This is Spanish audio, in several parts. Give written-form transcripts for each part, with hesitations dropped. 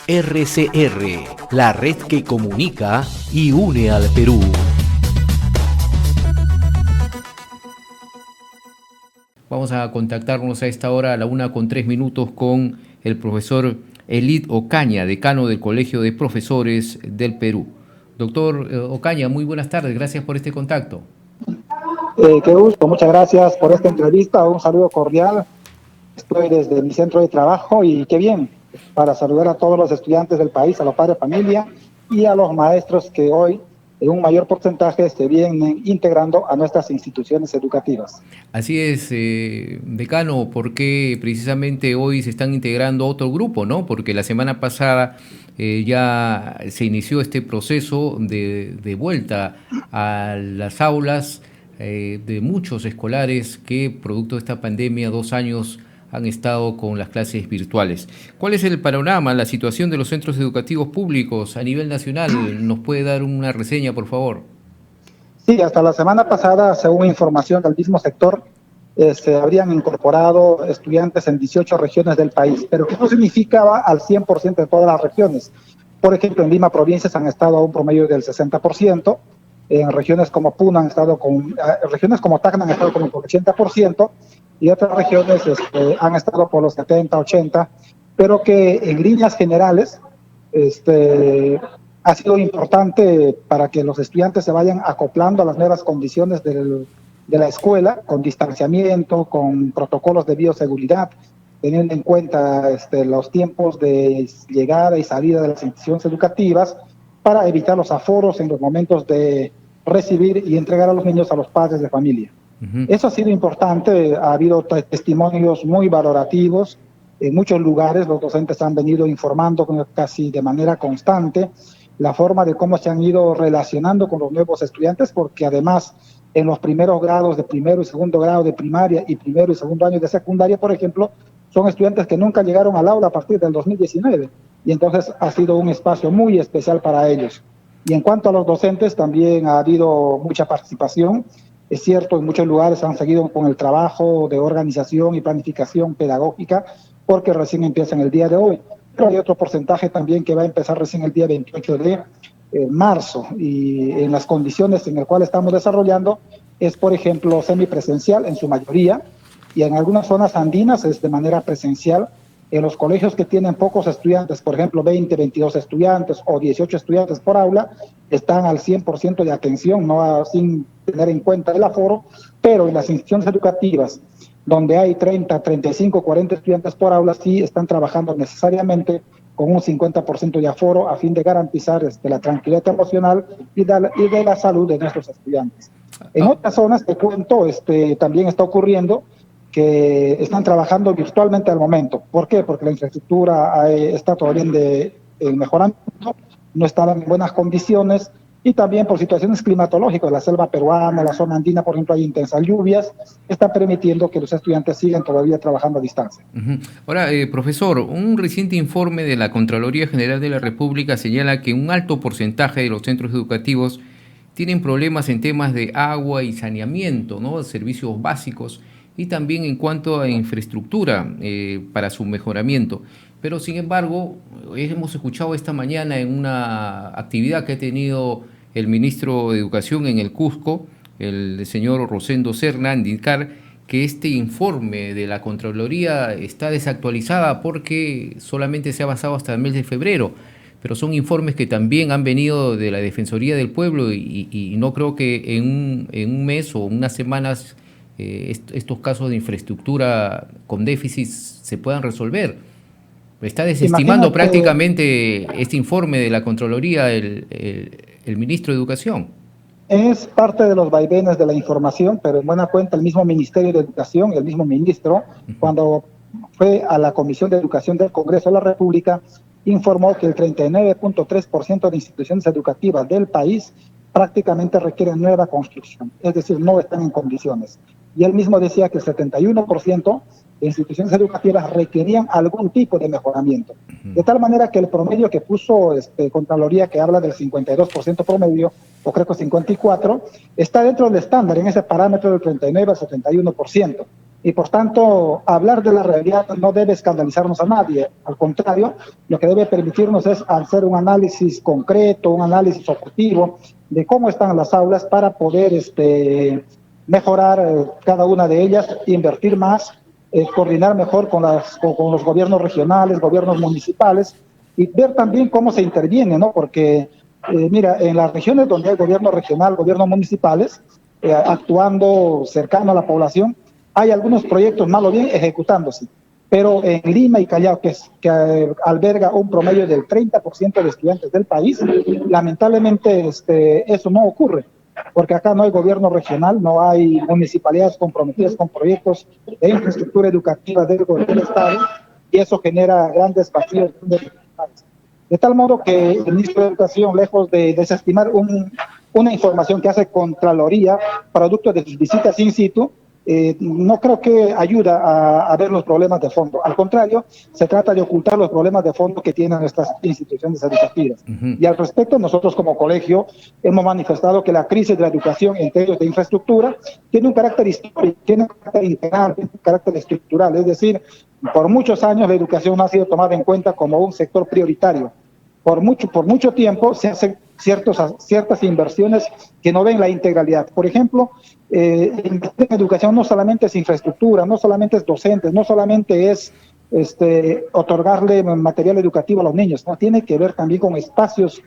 RCR, la red que comunica y une al Perú. Vamos a contactarnos a esta hora a la 1:03 con el profesor Elid Ocaña, decano del Colegio de Profesores del Perú. Doctor Ocaña, muy buenas tardes, gracias por este contacto. Qué gusto, muchas gracias por esta entrevista, un saludo cordial. Estoy desde mi centro de trabajo y qué bien, para saludar a todos los estudiantes del país, a los padres de familia y a los maestros que hoy en un mayor porcentaje se vienen integrando a nuestras instituciones educativas. Así es, decano, ¿por qué precisamente hoy se están integrando otro grupo, no? Porque la semana pasada ya se inició este proceso de vuelta a las aulas de muchos escolares que, producto de esta pandemia, 2 años han estado con las clases virtuales. ¿Cuál es el panorama, la situación de los centros educativos públicos a nivel nacional? ¿Nos puede dar una reseña, por favor? Sí, hasta la semana pasada, según información del mismo sector, se habrían incorporado estudiantes en 18 regiones del país, pero que no significaba al 100% de todas las regiones. Por ejemplo, en Lima provincias han estado a un promedio del 60%, en regiones como Puno han estado con, regiones como Tacna han estado como por 80%, y otras regiones han estado por los 70, 80, pero que en líneas generales ha sido importante para que los estudiantes se vayan acoplando a las nuevas condiciones de la escuela, con distanciamiento, con protocolos de bioseguridad, teniendo en cuenta los tiempos de llegada y salida de las instituciones educativas, para evitar los aforos en los momentos de recibir y entregar a los niños a los padres de familia. Eso ha sido importante, ha habido testimonios muy valorativos. En muchos lugares los docentes han venido informando casi de manera constante la forma de cómo se han ido relacionando con los nuevos estudiantes, porque además en los primeros grados de primero y segundo grado de primaria y primero y segundo año de secundaria, por ejemplo, son estudiantes que nunca llegaron al aula a partir del 2019, y entonces ha sido un espacio muy especial para ellos. Y en cuanto a los docentes, también ha habido mucha participación. Es cierto, en muchos lugares han seguido con el trabajo de organización y planificación pedagógica, porque recién empiezan el día de hoy. Pero hay otro porcentaje también que va a empezar recién el día 28 de marzo, y en las condiciones en las cuales estamos desarrollando es, por ejemplo, semipresencial en su mayoría, y en algunas zonas andinas es de manera presencial. En los colegios que tienen pocos estudiantes, por ejemplo, 20, 22 estudiantes o 18 estudiantes por aula, están al 100% de atención, sin tener en cuenta el aforo, pero en las instituciones educativas, donde hay 30, 35, 40 estudiantes por aula, sí están trabajando necesariamente con un 50% de aforo a fin de garantizar la tranquilidad emocional y de la salud de nuestros estudiantes. En otras zonas, te cuento, también está ocurriendo que están trabajando virtualmente al momento. ¿Por qué? Porque la infraestructura está todavía en mejoramiento, no están en buenas condiciones, y también por situaciones climatológicas. La selva peruana, la zona andina, por ejemplo, hay intensas lluvias, están permitiendo que los estudiantes sigan todavía trabajando a distancia. Ahora, profesor, un reciente informe de la Contraloría General de la República señala que un alto porcentaje de los centros educativos tienen problemas en temas de agua y saneamiento, ¿no? Servicios básicos, y también en cuanto a infraestructura para su mejoramiento. Pero sin embargo, hemos escuchado esta mañana en una actividad que ha tenido el ministro de Educación en el Cusco, el señor Rosendo Serna, indicar que este informe de la Contraloría está desactualizada porque solamente se ha basado hasta el mes de febrero, pero son informes que también han venido de la Defensoría del Pueblo, y no creo que en un mes o unas semanas estos casos de infraestructura con déficit se puedan resolver. Está desestimando prácticamente este informe de la Contraloría el ministro de Educación. Es parte de los vaivenes de la información, pero en buena cuenta el mismo Ministerio de Educación y el mismo ministro, cuando fue a la Comisión de Educación del Congreso de la República, informó que el 39.3% de instituciones educativas del país prácticamente requieren nueva construcción, es decir, no están en condiciones. Y él mismo decía que el 71% de instituciones educativas requerían algún tipo de mejoramiento. De tal manera que el promedio que puso Contraloría, que habla del 52% promedio, o creo que 54%, está dentro del estándar, en ese parámetro del 39 al 71%. y por tanto hablar de la realidad no debe escandalizarnos a nadie, al contrario, lo que debe permitirnos es hacer un análisis concreto, un análisis objetivo de cómo están las aulas para poder mejorar cada una de ellas, invertir más, coordinar mejor con los gobiernos regionales, gobiernos municipales y ver también cómo se interviene, ¿no? Porque, mira, en las regiones donde hay gobierno regional, gobiernos municipales, actuando cercano a la población, hay algunos proyectos mal o bien ejecutándose. Pero en Lima y Callao, que alberga un promedio del 30% de estudiantes del país, lamentablemente eso no ocurre, porque acá no hay gobierno regional, no hay municipalidades comprometidas con proyectos de infraestructura educativa del Estado, y eso genera grandes vacíos. De tal modo que el ministro de Educación, lejos de desestimar una información que hace Contraloría, producto de sus visitas in situ, no creo que ayuda a ver los problemas de fondo. Al contrario, se trata de ocultar los problemas de fondo que tienen nuestras instituciones educativas. Y al respecto, nosotros como colegio hemos manifestado que la crisis de la educación en términos de infraestructura tiene un carácter histórico, tiene un carácter integral, tiene un carácter estructural. Es decir, por muchos años la educación no ha sido tomada en cuenta como un sector prioritario. Por mucho tiempo se hacen ciertas inversiones que no ven la integralidad. Por ejemplo, invertir en educación no solamente es infraestructura, no solamente es docentes, no solamente es otorgarle material educativo a los niños, ¿no? Tiene que ver también con espacios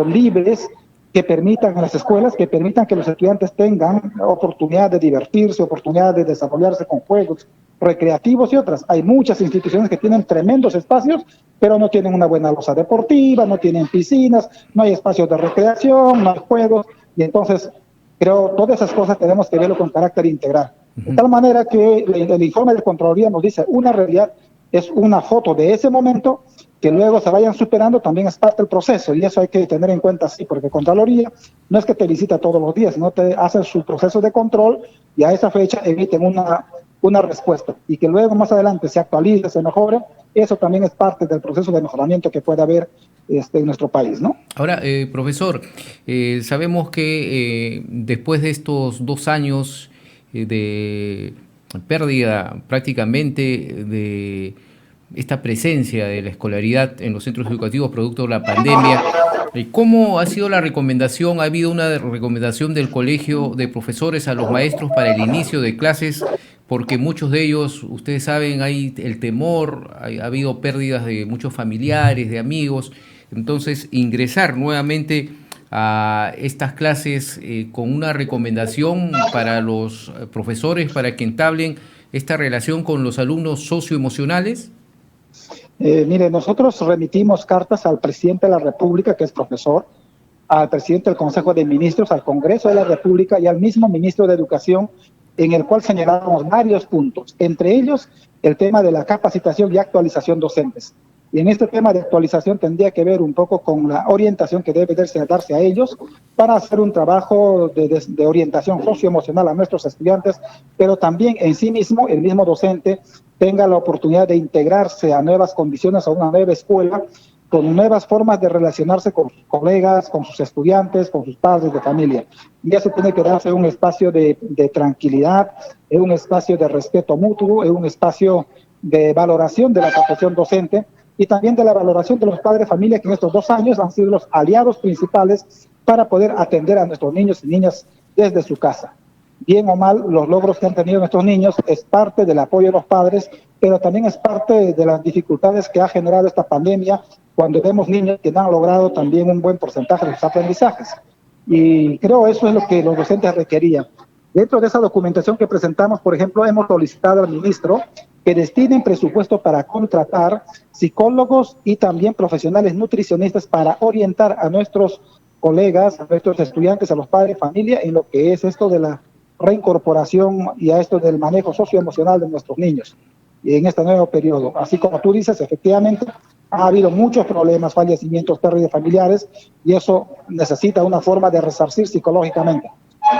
libres que permitan a las escuelas, que permitan que los estudiantes tengan oportunidad de divertirse, oportunidad de desarrollarse con juegos recreativos y otras. Hay muchas instituciones que tienen tremendos espacios, pero no tienen una buena loza deportiva, no tienen piscinas, no hay espacios de recreación, no hay juegos, y entonces creo todas esas cosas tenemos que verlo con carácter integral. De tal manera que el informe de Contraloría nos dice una realidad, es una foto de ese momento, que luego se vayan superando también es parte del proceso, y eso hay que tener en cuenta, sí, porque Contraloría no es que te visita todos los días, no te hace su proceso de control y a esa fecha emiten una respuesta, y que luego más adelante se actualice, se mejore, eso también es parte del proceso de mejoramiento que puede haber en nuestro país, ¿no? Ahora, profesor, sabemos que después de estos 2 años de pérdida prácticamente de esta presencia de la escolaridad en los centros educativos producto de la pandemia, ¿cómo ha sido la recomendación? ¿Ha habido una recomendación del colegio de profesores a los maestros para el inicio de clases? Porque muchos de ellos, ustedes saben, hay el temor, ha habido pérdidas de muchos familiares, de amigos. Entonces, ingresar nuevamente a estas clases con una recomendación para los profesores para que entablen esta relación con los alumnos socioemocionales. Mire, nosotros remitimos cartas al presidente de la República, que es profesor, al presidente del Consejo de Ministros, al Congreso de la República y al mismo ministro de Educación, en el cual señalamos varios puntos, entre ellos el tema de la capacitación y actualización docentes. Y en este tema de actualización tendría que ver un poco con la orientación que debe darse a ellos para hacer un trabajo de orientación socioemocional a nuestros estudiantes, pero también en sí mismo, el mismo docente tenga la oportunidad de integrarse a nuevas condiciones, a una nueva escuela, con nuevas formas de relacionarse con sus colegas, con sus estudiantes, con sus padres de familia. Y eso tiene que darse un espacio de tranquilidad, un espacio de respeto mutuo, un espacio de valoración de la profesión docente y también de la valoración de los padres de familia que en estos 2 años han sido los aliados principales para poder atender a nuestros niños y niñas desde su casa. Bien o mal, los logros que han tenido nuestros niños es parte del apoyo de los padres, pero también es parte de las dificultades que ha generado esta pandemia cuando vemos niños que no han logrado también un buen porcentaje de sus aprendizajes. Y creo eso es lo que los docentes requerían. Dentro de esa documentación que presentamos, por ejemplo, hemos solicitado al ministro que destinen presupuesto para contratar psicólogos y también profesionales nutricionistas para orientar a nuestros colegas, a nuestros estudiantes, a los padres de familia en lo que es esto de la reincorporación y a esto del manejo socioemocional de nuestros niños en este nuevo periodo. Así como tú dices, efectivamente, ha habido muchos problemas, fallecimientos, pérdidas familiares, y eso necesita una forma de resarcir psicológicamente.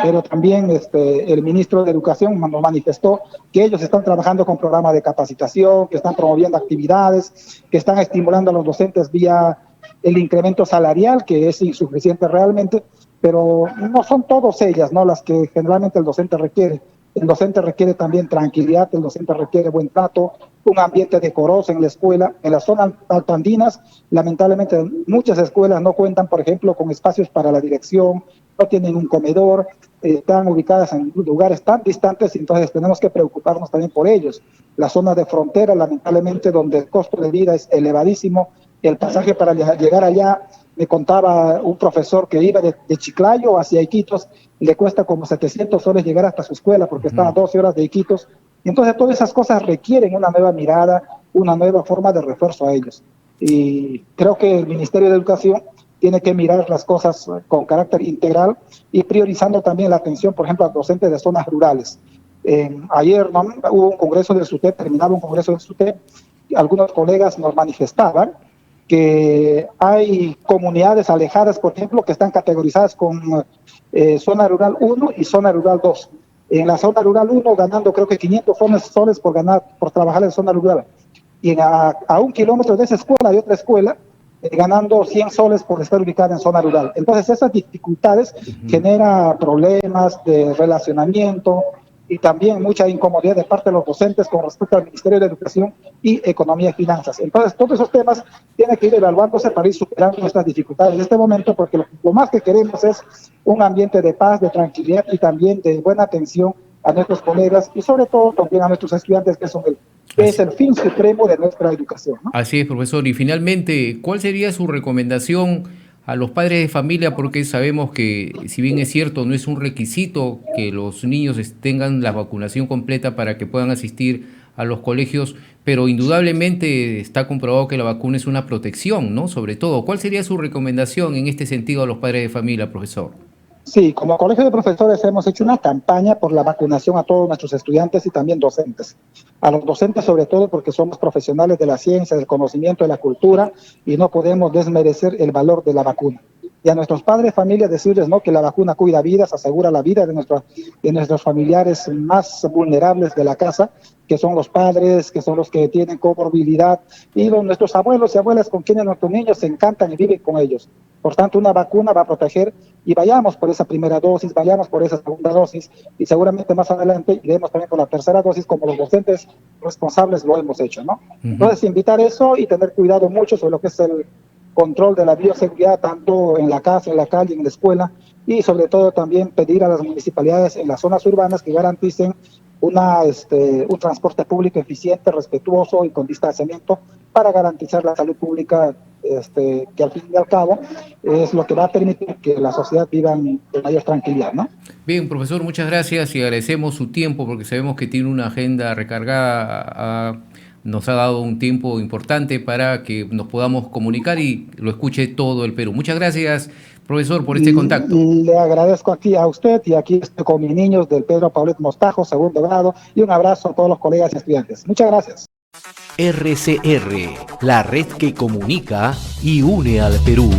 Pero también el ministro de Educación nos manifestó que ellos están trabajando con programas de capacitación, que están promoviendo actividades, que están estimulando a los docentes vía el incremento salarial, que es insuficiente realmente, pero no son todas ellas, ¿no?, las que generalmente el docente requiere. El docente requiere también tranquilidad, el docente requiere buen trato, un ambiente decoroso en la escuela. En las zonas altoandinas, lamentablemente, muchas escuelas no cuentan, por ejemplo, con espacios para la dirección, no tienen un comedor, están ubicadas en lugares tan distantes, entonces tenemos que preocuparnos también por ellos. Las zonas de frontera, lamentablemente, donde el costo de vida es elevadísimo, el pasaje para llegar allá, me contaba un profesor que iba de Chiclayo hacia Iquitos, le cuesta como 700 soles llegar hasta su escuela porque está a 12 horas de Iquitos. Y entonces todas esas cosas requieren una nueva mirada, una nueva forma de refuerzo a ellos. Y creo que el Ministerio de Educación tiene que mirar las cosas con carácter integral y priorizando también la atención, por ejemplo, a docentes de zonas rurales. Ayer, ¿no?, hubo un congreso del SUTEP, terminaba un congreso del SUTEP, y algunos colegas nos manifestaban que hay comunidades alejadas, por ejemplo, que están categorizadas con zona rural 1 y zona rural 2. En la zona rural 1 ganando creo que 500 soles por trabajar en zona rural. Y a 1 kilómetro de esa escuela hay otra escuela ganando 100 soles por estar ubicada en zona rural. Entonces esas dificultades generan problemas de relacionamiento y también mucha incomodidad de parte de los docentes con respecto al Ministerio de Educación y Economía y Finanzas. Entonces todos esos temas tienen que ir evaluándose para ir superando estas dificultades en este momento, porque lo más que queremos es un ambiente de paz, de tranquilidad y también de buena atención a nuestros colegas y sobre todo también a nuestros estudiantes, que es el fin supremo de nuestra educación, ¿no? Así es, profesor. Y finalmente, ¿cuál sería su recomendación a los padres de familia? Porque sabemos que, si bien es cierto, no es un requisito que los niños tengan la vacunación completa para que puedan asistir a los colegios, pero indudablemente está comprobado que la vacuna es una protección, ¿no? Sobre todo, ¿cuál sería su recomendación en este sentido a los padres de familia, profesor? Sí, como Colegio de Profesores hemos hecho una campaña por la vacunación a todos nuestros estudiantes y también docentes. A los docentes sobre todo porque somos profesionales de la ciencia, del conocimiento, de la cultura y no podemos desmerecer el valor de la vacuna. Y a nuestros padres de familia decirles, ¿no?, que la vacuna cuida vidas, asegura la vida de nuestros familiares más vulnerables de la casa, que son los padres, que son los que tienen comorbilidad, y nuestros abuelos y abuelas con quienes nuestros niños se encantan y viven con ellos. Por tanto, una vacuna va a proteger y vayamos por esa primera dosis, vayamos por esa segunda dosis y seguramente más adelante iremos también por la tercera dosis como los docentes responsables lo hemos hecho, ¿no? Entonces, invitar eso y tener cuidado mucho sobre lo que es el control de la bioseguridad, tanto en la casa, en la calle, en la escuela, y sobre todo también pedir a las municipalidades en las zonas urbanas que garanticen un transporte público eficiente, respetuoso y con distanciamiento para garantizar la salud pública, que al fin y al cabo es lo que va a permitir que la sociedad viva en mayor tranquilidad, ¿no? Bien, profesor, muchas gracias y agradecemos su tiempo porque sabemos que tiene una agenda recargada. Nos ha dado un tiempo importante para que nos podamos comunicar y lo escuche todo el Perú. Muchas gracias, profesor, por este contacto. Le agradezco aquí a usted y aquí estoy con mis niños del Pedro Paulet Mostajo, segundo grado, y un abrazo a todos los colegas y estudiantes. Muchas gracias. RCR, la red que comunica y une al Perú.